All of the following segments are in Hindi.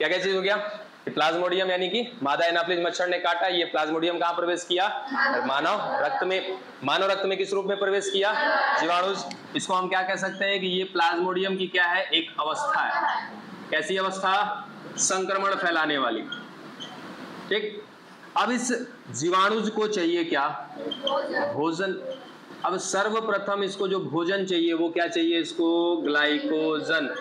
क्या क्या चीज हो गया? प्लाज्मोडियम यानी कि मादा एनाफिलिस मच्छर ने काटा, ये प्लाज्मोडियम कहाँ प्रवेश किया? मानव रक्त में। मानव रक्त में किस रूप में प्रवेश किया? जीवाणुज। इसको हम क्या कह सकते हैं कि ये प्लाज्मोडियम की क्या है? एक अवस्था है। कैसी अवस्था? संक्रमण फैलाने वाली। ठीक। अब इस जीवाणुज को चाहिए क्या? भोजन। अब सर्वप्रथम इसको जो भोजन चाहिए वो क्या चाहिए इसको? ग्लाइकोजन।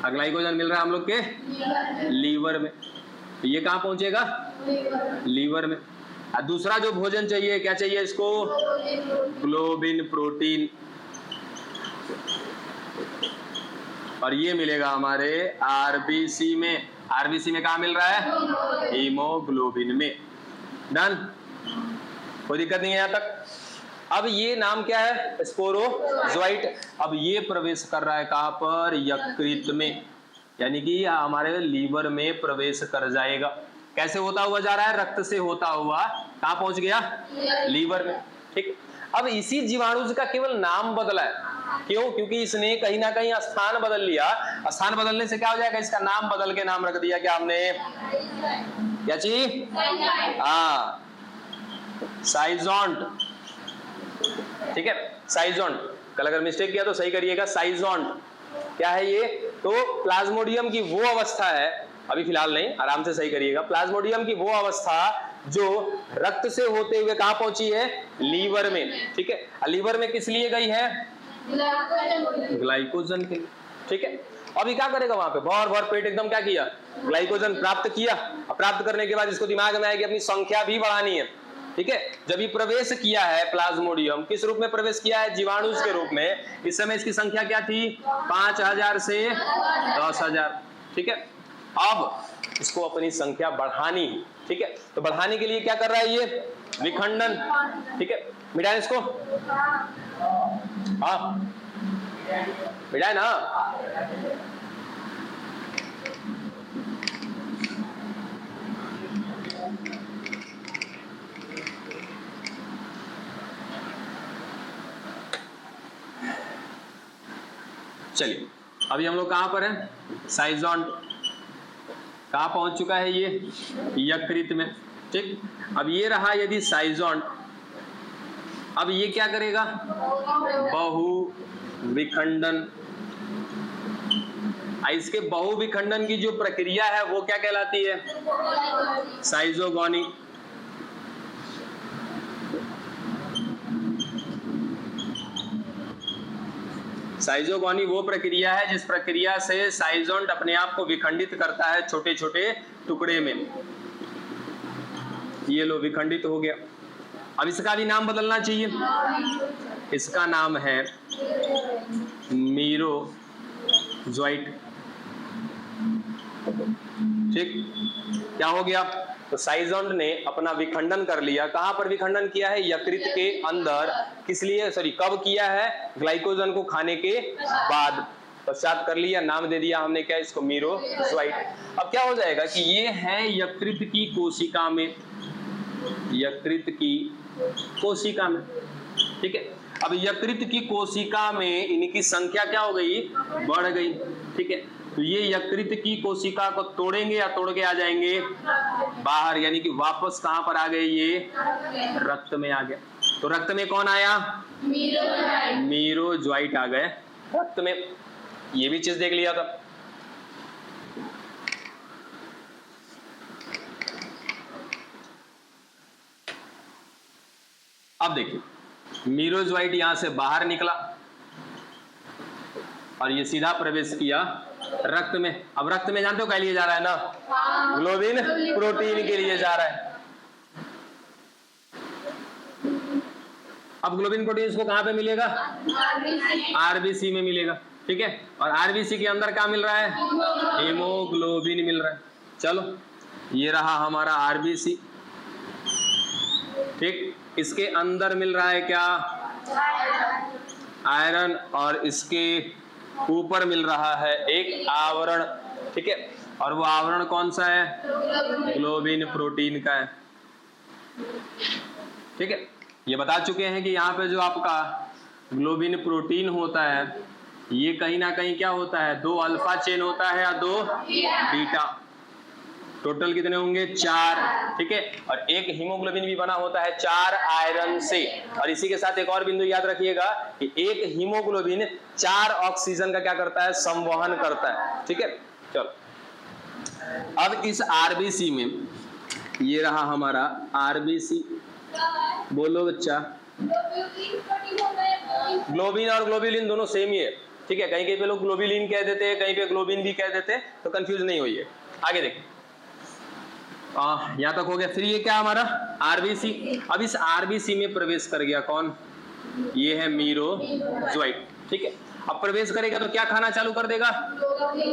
ग्लाइकोजन मिल रहा है हम लोग के लीवर में, तो ये कहां पहुंचेगा? लीवर में। और दूसरा जो भोजन चाहिए क्या चाहिए इसको? Globin protein. और ये मिलेगा हमारे आरबीसी में। आरबीसी में कहा मिल रहा है? हीमोग्लोबिन में। डन, कोई दिक्कत नहीं है यहां तक। अब ये नाम क्या है? स्पोरोजोइट। अब ये प्रवेश कर रहा है कहां पर? यकृत में, यानी कि हमारे लीवर में प्रवेश कर जाएगा। कैसे होता हुआ जा रहा है? रक्त से होता हुआ कहां पहुंच गया? लीवर में। ठीक। अब इसी जीवाणु का केवल नाम बदला है। क्यों? क्योंकि इसने कहीं ना कहीं स्थान बदल लिया। स्थान बदलने से क्या हो जाएगा? इसका नाम बदल के नाम रख दिया क्या हमने? क्या चीज? हाँ, साइजोंट। ठीक है, साइजोंट। कल अगर मिस्टेक किया तो सही करिएगा। साइजोंट क्या है ये? तो प्लाज्मोडियम की वो अवस्था है, अभी फिलहाल नहीं, आराम से सही करिएगा। प्लाज्मोडियम की वो अवस्था जो रक्त से होते हुए कहां पहुंची है? लीवर में। ठीक है, लीवर में किस लिए गई है? ग्लाइकोजन के लिए। ठीक है, अभी क्या करेगा वहां पे? भर भर पेट एकदम क्या किया? ग्लाइकोजन प्राप्त किया। प्राप्त करने के बाद इसको दिमाग में आया कि अपनी संख्या भी बढ़ानी है। ठीक है, जब ये प्रवेश किया है प्लाज्मोडियम, किस रूप में प्रवेश किया है? जीवाणुज के रूप में। इस समय इसकी संख्या क्या थी? 5000 से 10000। ठीक है, अब इसको अपनी संख्या बढ़ानी। ठीक है, तो बढ़ाने के लिए क्या कर रहा है ये? विखंडन। ठीक है, मिटाए इसको। हाँ मिटाए ना। चलिए, अभी हम लोग कहां पर हैं? साइजोंट। कहां पहुंच चुका है ये? यकृत में। ठीक, अब ये रहा यदि साइजोंट। अब ये क्या करेगा? बहु विखंडन। इसके बहु विखंडन की जो प्रक्रिया है वो क्या कहलाती है? साइजोगोनी। साइजोगोनी वो प्रक्रिया है जिस प्रक्रिया से साइजोंट अपने आप को विखंडित करता है छोटे छोटे टुकड़े में। ये लो, विखंडित हो गया। अब इसका भी नाम बदलना चाहिए। इसका नाम है मीरोजोइट। ठीक, क्या हो गया? तो साइजोंट ने अपना विखंडन कर लिया। कहां पर विखंडन किया है? यकृत के अंदर। किस लिए? सॉरी, कब किया है? ग्लाइकोजन को खाने के बाद। पश्चात कर लिया, नाम दे दिया हमने क्या इसको? मीरोजोइट। अब क्या हो जाएगा कि ये है यकृत की कोशिका में। यकृत की कोशिका में। ठीक है, अब यकृत की कोशिका में इनकी संख्या क्या हो गई? बढ़ गई। ठीक है, तो ये यकृत की कोशिका को तोड़ेंगे या तोड़ के आ जाएंगे बाहर, यानी कि वापस कहां पर आ गए? ये रक्त में आ गया। तो रक्त में कौन आया? मीरोजोइट आ गए रक्त में। ये भी चीज देख लिया था। अब देखिए, मीरोजोइट यहां से बाहर निकला और ये सीधा प्रवेश किया रक्त में। अब रक्त में जानते हो क्या लिए जा रहा है ना? ग्लोबिन प्रोटीन के लिए जा रहा है। अब ग्लोबिन प्रोटीन इसको कहां पे मिलेगा? आरबीसी में मिलेगा। ठीक है, और आरबीसी के अंदर क्या मिल रहा है? हीमोग्लोबिन मिल रहा है। चलो, ये रहा हमारा आरबीसी। ठीक, इसके अंदर मिल रहा है क्या? आयरन, और इसके ऊपर मिल रहा है एक आवरण। ठीक है, और वो आवरण कौन सा है? ग्लोबिन प्रोटीन का है। ठीक है, ये बता चुके हैं कि यहाँ पे जो आपका ग्लोबिन प्रोटीन होता है ये कहीं ना कहीं क्या होता है, 2 अल्फा चेन होता है या 2 बीटा। टोटल कितने होंगे, 4, ठीक है। और एक हीमोग्लोबिन भी बना होता है 4 आयरन से। और इसी के साथ एक और बिंदु याद रखिएगा कि एक हीमोग्लोबिन 4 ऑक्सीजन का क्या करता है, संवहन करता है, ठीक है। चलो अब इस आरबीसी में, ये रहा हमारा आरबीसी, बोलो बच्चा। ग्लोबिन और ग्लोबुलिन दोनों सेम ही है, ठीक है। कहीं कहीं पे लोग ग्लोबुलिन कह देते हैं, कहीं पे ग्लोबिन भी कह देते हैं, तो कंफ्यूज नहीं होइए। आगे देखिए, यहाँ तक हो गया। फिर ये क्या हमारा आरबीसी। अब इस आरबीसी में प्रवेश कर गया कौन, ये है मीरोजोइट, ठीक है। अब प्रवेश करेगा तो क्या खाना चालू कर देगा,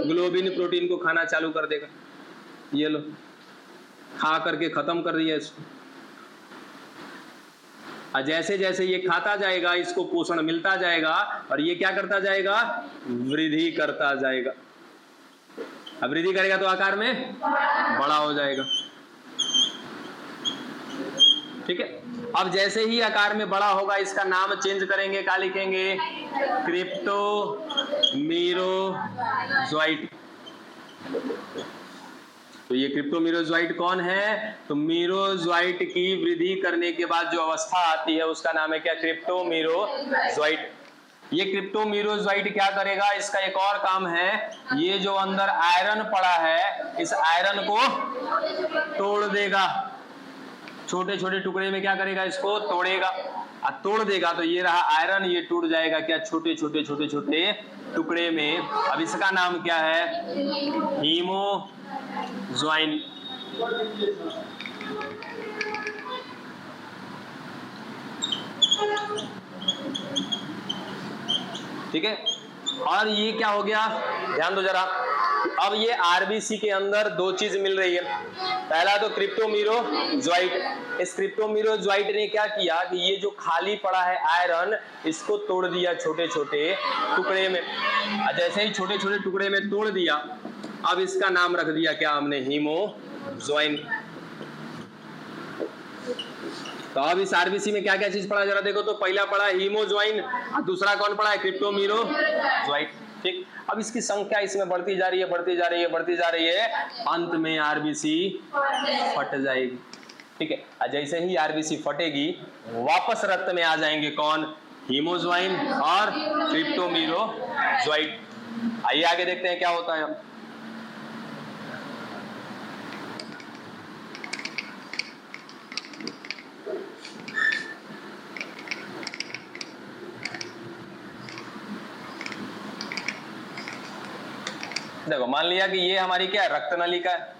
ग्लोबिन प्रोटीन को खाना चालू कर देगा। ये लो, खा करके खत्म कर दिया इसको। और जैसे जैसे ये खाता जाएगा, इसको पोषण मिलता जाएगा और ये क्या करता जाएगा, वृद्धि करता जाएगा। अब वृद्धि करेगा तो आकार में बड़ा हो जाएगा, ठीक है। अब जैसे ही आकार में बड़ा होगा, इसका नाम चेंज करेंगे, क्या लिखेंगे, क्रिप्टोमीरोजोइट। तो ये क्रिप्टोमीरोजोइट कौन है, तो मीरोजोइट की वृद्धि करने के बाद जो अवस्था आती है उसका नाम है क्या, क्रिप्टोमीरोजोइट। ये क्रिप्टोमीरोजोइट क्या करेगा, इसका एक और काम है, ये जो अंदर आयरन पड़ा है इस आयरन को तोड़ देगा, छोटे छोटे टुकड़े में क्या करेगा, इसको तोड़ेगा। तोड़ देगा तो ये रहा आयरन, ये टूट जाएगा क्या, छोटे छोटे छोटे छोटे टुकड़े में। अब इसका नाम क्या है, हीमोज्वाइन। ठीक है। और ये क्या हो गया, ध्यान दो जरा। अब ये आरबीसी के अंदर 2 चीज मिल रही है। पहला तो क्रिप्टोमीरोजोइट। इस क्रिप्टोमीरोजोइट ने क्या किया कि ये जो खाली पड़ा है आयरन, इसको तोड़ दिया छोटे छोटे टुकड़े में। जैसे ही छोटे छोटे टुकड़े में तोड़ दिया, अब इसका नाम रख दिया क्या हमने, हीमोज्वाइन। तो अब इस आरबीसी में क्या क्या चीज पड़ा जरा देखो तो। पहला पड़ा हीमोज्वाइन और दूसरा कौन पड़ा है, क्रिप्टोमीरोजोइट, ठीक। अब इसकी संख्या इसमें बढ़ती जा रही है, बढ़ती जा रही है, बढ़ती जा रही है, अंत में आरबीसी फट जाएगी, ठीक है। जैसे ही आरबीसी फटेगी, वापस रक्त में आ जाएंगे कौन, हीमोज्वाइन और क्रिप्टोमीरोजोइट। आइए आगे देखते हैं क्या होता है। देखो, मान लिया कि ये हमारी क्या है, रक्त नलिका है,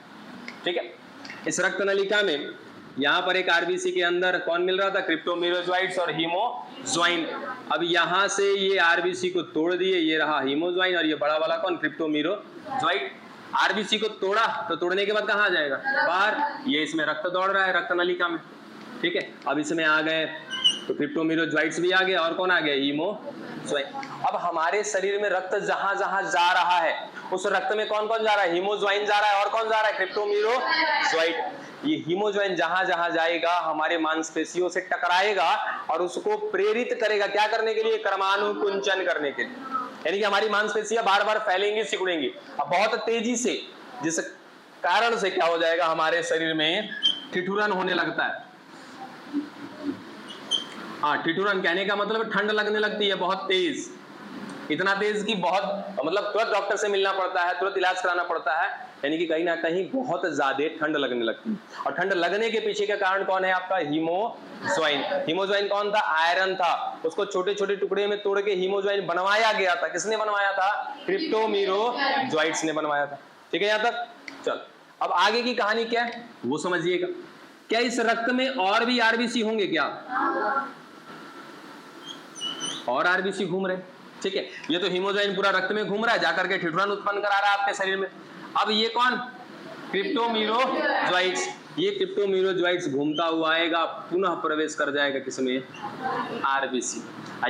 ठीक है। इस रक्त नलिका में यहाँ पर एक आरबीसी के अंदर कौन मिल रहा था, क्रिप्टोमीरोजोइट्स और हीमोज्वाइन। अब यहाँ से ये आरबीसी को तोड़ दिए, ये रहा हीमोज्वाइन और ये बड़ा वाला कौन, क्रिप्टोमीरोजोइट। आरबीसी को तोड़ा तो तोड़ने के बाद कहाँ जाएगा, बाहर। ये इसमें रक्त दौड़ रहा है रक्त नलिका में, ठीक है। अब इसमें आ गए तो क्रिप्टोमीरोजोइट्स भी आ गए और कौन आ गया, हीमोज्वाइन। अब हमारे शरीर में रक्त जहां जहां जा रहा है, उस रक्त में कौन कौन जा रहा है, हीमोज्वाइन जा रहा है और कौन जा रहा है, क्रिप्टोमीरोजोइट। ये हीमोज्वाइन जहां जहां जाएगा हमारे मांसपेशियों से टकराएगा और उसको प्रेरित करेगा क्या करने के लिए, क्रमानुकुंचन करने के लिए। यानी कि हमारी मांसपेशियां बार बार फैलेंगी, सिकुड़ेंगी अब बहुत तेजी से, जिस कारण से क्या हो जाएगा, हमारे शरीर में ठिठुरन होने लगता है। हाँ, ठिठुरन कहने का मतलब ठंड लगने लगती है बहुत तेज, इतना तेज कि बहुत, मतलब तुरंत डॉक्टर से मिलना पड़ता है, तुरंत इलाज कराना पड़ता है। यानी कि कहीं ना कहीं बहुत ज्यादा ठंड लगने लगती है। और ठंड लगने के पीछे का कारण कौन है आपका, हीमोज्वाइन। हीमोज्वाइन कौन था, आयरन था। उसको छोटे छोटे टुकड़े में तोड़ के हीमोज्वाइन बनवाया गया था। किसने बनवाया था, क्रिप्टोमीरोजोइट्स ने बनवाया था, ठीक है। यहाँ तक चल। अब आगे की कहानी क्या है वो समझिएगा। क्या इस रक्त में और भी आरबीसी होंगे क्या, और आरबीसी घूम रहे, ठीक है। ये तो हीमोज्वाइन पूरा रक्त में घूम रहा है, जाकर के ठिठुरन उत्पन्न करा रहा है आपके शरीर में। अब ये कौन, क्रिप्टोमीरोजोइट्स। ये क्रिप्टोमीरोजोइट्स घूमता हुआ आएगा, पुनः प्रवेश कर जाएगा किसमें, आरबीसी।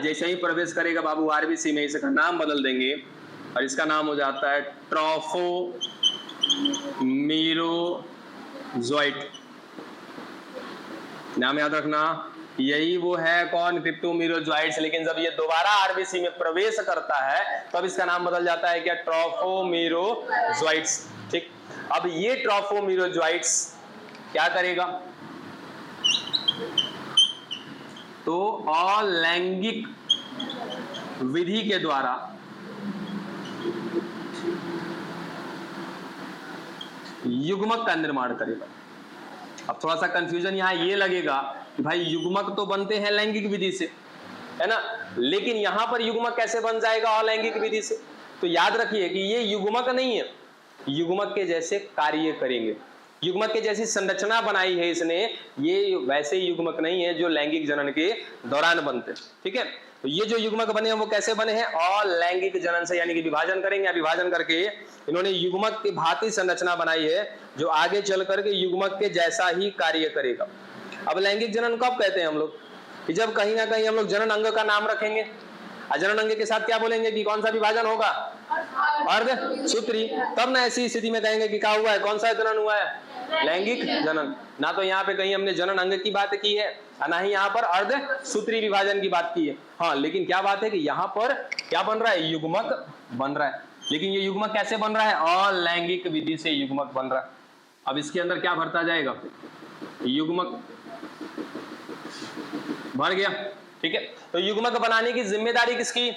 जैसे ही प्रवेश करेगा बाबू आरबीसी में, इसका नाम बदल देंगे और इसका नाम हो जाता है ट्रोफोमीरोजोइट। नाम याद रखना, यही वो है कौन, क्रिप्टोमीरोजोइट्स। लेकिन जब ये दोबारा आरबीसी में प्रवेश करता है तब इसका नाम बदल जाता है क्या, ट्रोफोमीरोजोइट्स। ठीक, अब ये ट्रोफोमीरोजोइट्स क्या करेगा, तो अलैंगिक विधि के द्वारा युग्मक का निर्माण करेगा। अब थोड़ा सा कंफ्यूजन यहां ये लगेगा कि भाई युग्मक तो बनते हैं लैंगिक विधि से, है ना, लेकिन यहां पर युग्मक कैसे बन जाएगा अलैंगिक विधि से। तो याद रखिए कि ये युग्मक नहीं है, युग्मक के जैसे कार्य करेंगे, युग्मक के जैसी संरचना बनाई है इसने, ये वैसे युग्मक नहीं है जो लैंगिक जनन के दौरान बनते। ठीक है, तो ये जो युग्मक बने हैं वो कैसे बने हैं, अलैंगिक जनन से, यानी कि विभाजन करेंगे, विभाजन करके इन्होंने युग्मक की भांति संरचना बनाई है जो आगे चल करके युग्मक के जैसा ही कार्य करेगा। अब लैंगिक जनन कब कहते हैं हम लोग, कि जब कहीं ना कहीं हम लोग जनन अंग का नाम रखेंगे, जनन अंग के साथ क्या बोलेंगे कि कौन सा विभाजन होगा, अर्धसूत्री, तब ना ऐसी स्थिति में कहेंगे कि क्या हुआ है, कौन सा जनन हुआ है, लैंगिक जनन। ना तो यहाँ पे कहीं हमने जनन अंग की बात की है, ना ही यहाँ पर अर्धसूत्री विभाजन की बात की है। हाँ, लेकिन क्या बात है कि यहाँ पर क्या बन रहा है, युग्मक बन रहा है। लेकिन ये युग्मक कैसे बन रहा है, अलैंगिक विधि से युग्मक बन रहा है। अब इसके अंदर क्या भरता जाएगा, युग्मक भर गया। ठीक है, तो युग्मक बनाने की जिम्मेदारी किसकी,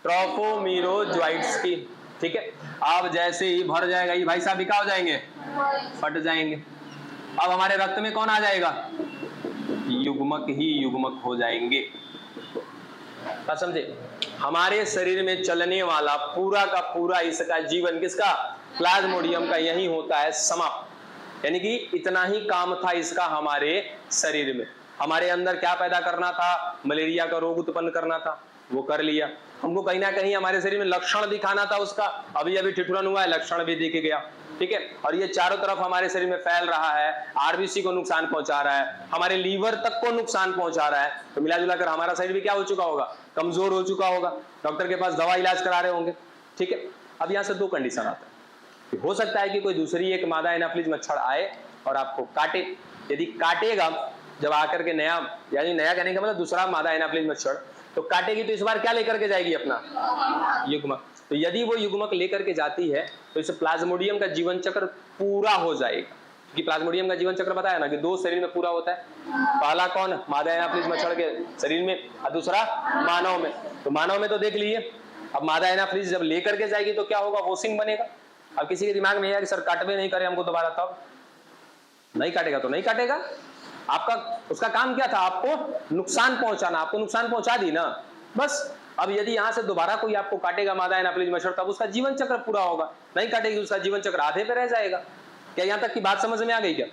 ट्रोफोमीरोजोइट्स की। ठीक है, अब जैसे ही भर जाएगा ये भाई साहब क्या हो जाएंगे, फट जाएंगे। अब हमारे रक्त में कौन आ जाएगा, युग्मक ही युग्मक हो जाएंगे। क्या समझे, हमारे शरीर में चलने वाला पूरा का पूरा इसका जीवन किसका, प्लाज्मोडियम का यही होता है समाप्त। यानी कि इतना ही काम था इसका हमारे शरीर में, हमारे अंदर क्या पैदा करना था, मलेरिया का रोग उत्पन्न करना था, वो कर लिया। हमको कहीं ना कहीं हमारे शरीर में लक्षण दिखाना था उसका, अभी अभी ठिठुरन हुआ है, लक्षण भी दिख गया। ठीक है, और ये चारों तरफ हमारे शरीर में फैल रहा है, आरबीसी को नुकसान पहुंचा रहा है, हमारे लीवर तक को नुकसान पहुंचा रहा है। तो मिला जुला कर हमारा शरीर भी क्या हो चुका होगा, कमजोर हो चुका होगा, डॉक्टर के पास दवा इलाज करा रहे होंगे। ठीक है, अब यहाँ से दो कंडीशन आता है, हो सकता है कि कोई दूसरी एक मादा एनाफिलीज मच्छर आए और आपको काटे। यदि काटेगा जब आकर के नया, यानी नया कहने का मतलब दूसरा मादा एनाफिलीज मच्छर, तो काटेगी तो इस बार क्या लेकर के जाएगी, अपना युग्मक। तो यदि वो युग्मक लेकर के जाती है तो इस प्लाज्मोडियम का जीवन चक्र पूरा हो जाएगा। क्योंकि प्लाज्मोडियम का जीवन चक्र बताया ना कि दो शरीर में पूरा होता है, पहला कौन, मादा एनाफिलीज मच्छर के शरीर में, और दूसरा मानव में। तो मानव में तो देख लिए, अब मादा एनाफिलीज जब लेकर के जाएगी तो क्या होगा, वोसिंग बनेगा। अब किसी के दिमाग में है कि सर काटवे नहीं करे हमको दोबारा, तब नहीं काटेगा तो नहीं काटेगा, आपका उसका काम क्या था, आपको नुकसान पहुंचाना, आपको नुकसान पहुंचा दी ना, बस। अब यदि यहां से दोबारा कोई आपको काटेगा मादा एनाफिलीज मच्छर, तब उसका जीवन चक्र पूरा होगा। नहीं काटेगी उसका जीवन चक्र आधे पे रह जाएगा। क्या यहां तक की बात समझ में आ गई क्या,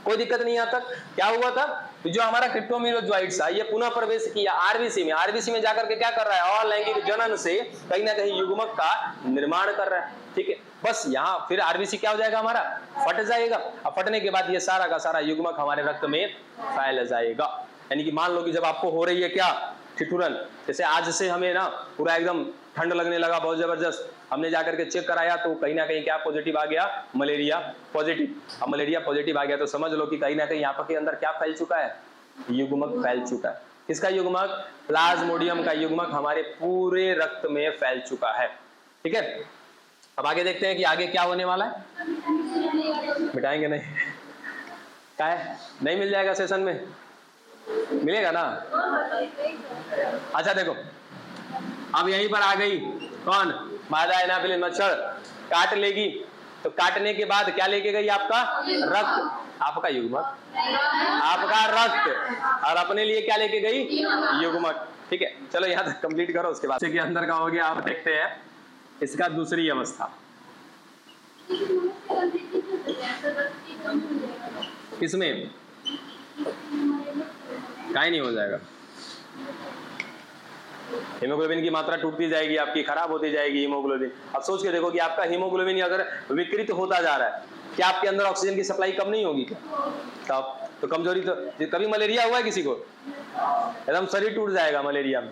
कोई दिक्कत नहीं। यहां तक क्या हुआ था, तो जो हमारा क्रिप्टोमीरोजोइट्स है ये पुनः प्रवेश किया आरबीसी में, आरबीसी में जाकर के क्या कर रहा है, अलैंगिक जनन से कहीं ना कहीं युग्मक का निर्माण कर रहा है। ठीक है, बस यहाँ फिर आरबीसी क्या हो जाएगा, हमारा फट जाएगा। अब फटने के बाद ये सारा का सारा युग्मक हमारे रक्त में फैल जाएगा। यानी कि मान लो कि जब आपको हो रही है क्या, ठिठुरन, जैसे आज से हमें ना पूरा एकदम ठंड लगने लगा बहुत जबरदस्त, हमने जाकर के चेक कराया तो कहीं ना कहीं क्या पॉजिटिव आ गया, मलेरिया पॉजिटिव। अब मलेरिया पॉजिटिव आ गया तो समझ लो कि कहीं ना कहीं यहाँ पर के अंदर क्या फैल चुका है, युग्मक फैल चुका है। किसका युग्मक, प्लाज्मोडियम का युग्मक हमारे पूरे रक्त में फैल चुका है। ठीक है, अब आगे देखते हैं कि आगे क्या होने वाला है। मिटाएंगे नहीं, क्या है, नहीं मिल जाएगा सेशन में, मिलेगा ना। अच्छा देखो, अब यहीं पर आ गई कौन, मादा एनाफिलीज मच्छर काट लेगी, तो काटने के बाद क्या लेके गई, आपका रक्त, आपका युग्मक, आपका रक्त, और अपने लिए क्या लेके गई, युग्मक। ठीक है, चलो यहाँ तक कंप्लीट करो, उसके बाद के अंदर का हो गया। आप देखते हैं इसका दूसरी अवस्था, किसमें काहे नहीं हो जाएगा, हीमोग्लोबिन की मात्रा टूटती जाएगी, आपकी खराब होती जाएगी हीमोग्लोबिन। अब सोच के देखो कि आपका हीमोग्लोबिन अगर विकृत होता जा रहा है, क्या आपके अंदर ऑक्सीजन की सप्लाई कम नहीं होगी क्या, तब तो कमजोरी, तो कभी मलेरिया हुआ है किसी को, एकदम शरीर टूट जाएगा मलेरिया में,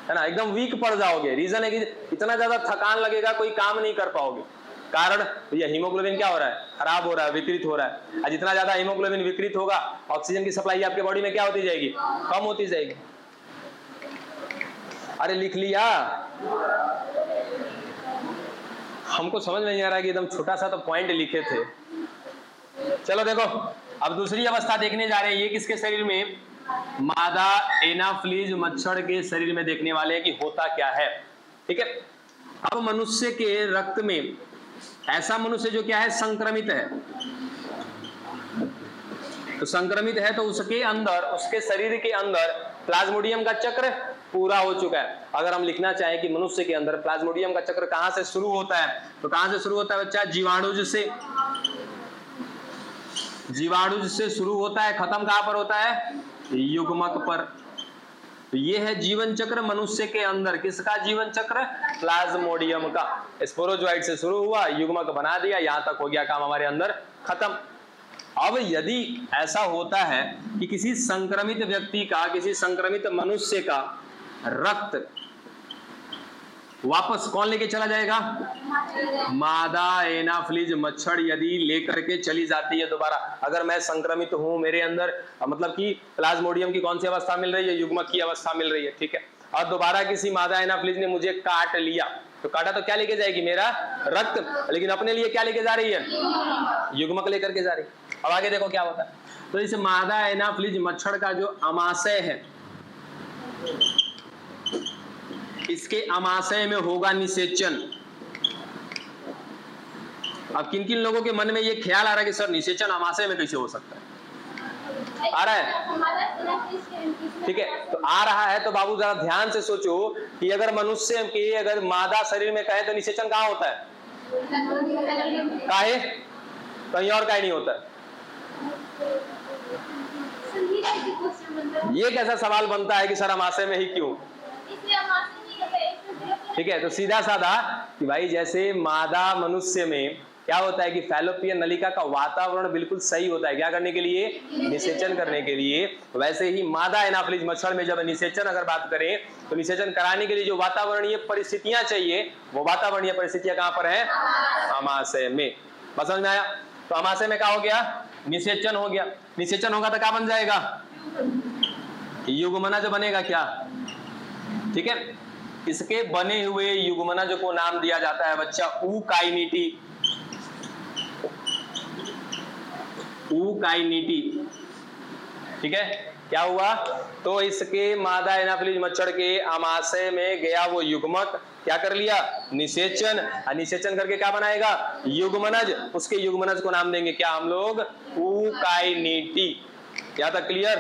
है ना, एकदम वीक पड़ जाओगे। रीजन है कि इतना ज्यादा थकान लगेगा, कोई काम नहीं कर पाओगे। कारण ये हीमोग्लोबिन क्या हो रहा है, खराब हो रहा है, विकृत हो रहा है। और जितना ज्यादा हीमोग्लोबिन विकृत होगा, ऑक्सीजन की सप्लाई आपके बॉडी में क्या होती जाएगी, कम होती जाएगी। अरे लिख लिया, हमको समझ में नहीं आ रहा कि एकदम छोटा सा तो पॉइंट लिखे थे। चलो देखो, अब दूसरी अवस्था देखने जा रहे हैं। ये किसके शरीर में, मादा एनाफ्लीज मच्छर के शरीर में देखने वाले हैं कि होता क्या है। ठीक है, अब मनुष्य के रक्त में, ऐसा मनुष्य जो क्या है, संक्रमित है, तो संक्रमित है तो उसके अंदर, उसके शरीर के अंदर प्लाज्मोडियम का चक्र पूरा हो चुका है। अगर हम लिखना चाहें कि मनुष्य के अंदर प्लाज्मोडियम का चक्र कहां से शुरू होता है, तो कहां से शुरू होता है बच्चा, जीवाणुज से। जीवाणुज से शुरू होता है, खत्म कहां पर होता है, युग्मक पर। तो ये है जीवन चक्र मनुष्य के अंदर। किसका जीवन चक्र, प्लाज्मोडियम का। स्पोरोजोइड से शुरू हुआ, युग्मक बना दिया, यहां तक हो गया काम हमारे अंदर खत्म। अब यदि ऐसा होता है कि किसी संक्रमित व्यक्ति का, किसी संक्रमित मनुष्य का रक्त वापस कौन लेके चला जाएगा, मादा एनाफ्लीज मच्छर यदि लेकर के चली जाती है दोबारा। अगर मैं संक्रमित हूं, मेरे अंदर मतलब कि प्लाज्मोडियम की कौन सी अवस्था मिल रही है, युग्मक की अवस्था मिल रही है, ठीक है, और दोबारा किसी मादा एनाफ्लीज ने मुझे काट लिया, तो काटा तो क्या लेके जाएगी, मेरा रक्त, लेकिन अपने लिए क्या लेके जा रही है, युग्मक लेकर के जा रही है। अब आगे देखो क्या होता है। तो इस मादा एनाफ्लीज मच्छर का जो अमाशय है, इसके अमाशय में होगा निषेचन। अब किन किन लोगों के मन में ये ख्याल आ रहा है कि सर निषेचन अमाशय में कैसे हो सकता है, आ रहा है, ठीक है, तो आ रहा है तो बाबू जरा ध्यान से सोचो कि अगर मनुष्य के, अगर मादा शरीर में कहे तो निषेचन कहाँ होता है, काहे, कहीं और काहे नहीं होता है। ये कैसा सवाल बनता है कि सर अमाशय में ही क्यों, ठीक है, तो सीधा साधा कि भाई जैसे मादा मनुष्य में क्या होता है कि फैलोपियन नलिका का वातावरण बिल्कुल सही होता है, क्या करने के लिए, निषेचन करने के लिए, वैसे ही मादा एनाफ्लीज मच्छर में जब निषेचन अगर बात करें तो निषेचन कराने के लिए जो वातावरणीय परिस्थितियां चाहिए, वो वातावरणीय परिस्थितियां कहां पर है, अमाशय में। बस समझ में आया। तो अमाशय में क्या हो गया, निषेचन हो गया। निषेचन होगा तो क्या बन जाएगा, युग्मनज बनेगा क्या, ठीक है। इसके बने हुए युग्मनज को नाम दिया जाता है बच्चा ऊकाइनिटी। ऊकाइनिटी, ठीक है, क्या हुआ, तो इसके मादा एनाफ्लीज मच्छर के अमाशय में गया वो युग्मक, क्या कर लिया, निषेचन, निषेचन करके क्या बनाएगा, युग्मनज, उसके युग्मनज को नाम देंगे क्या हम लोग, ऊकाइनिटी। यहाँ तक क्लियर।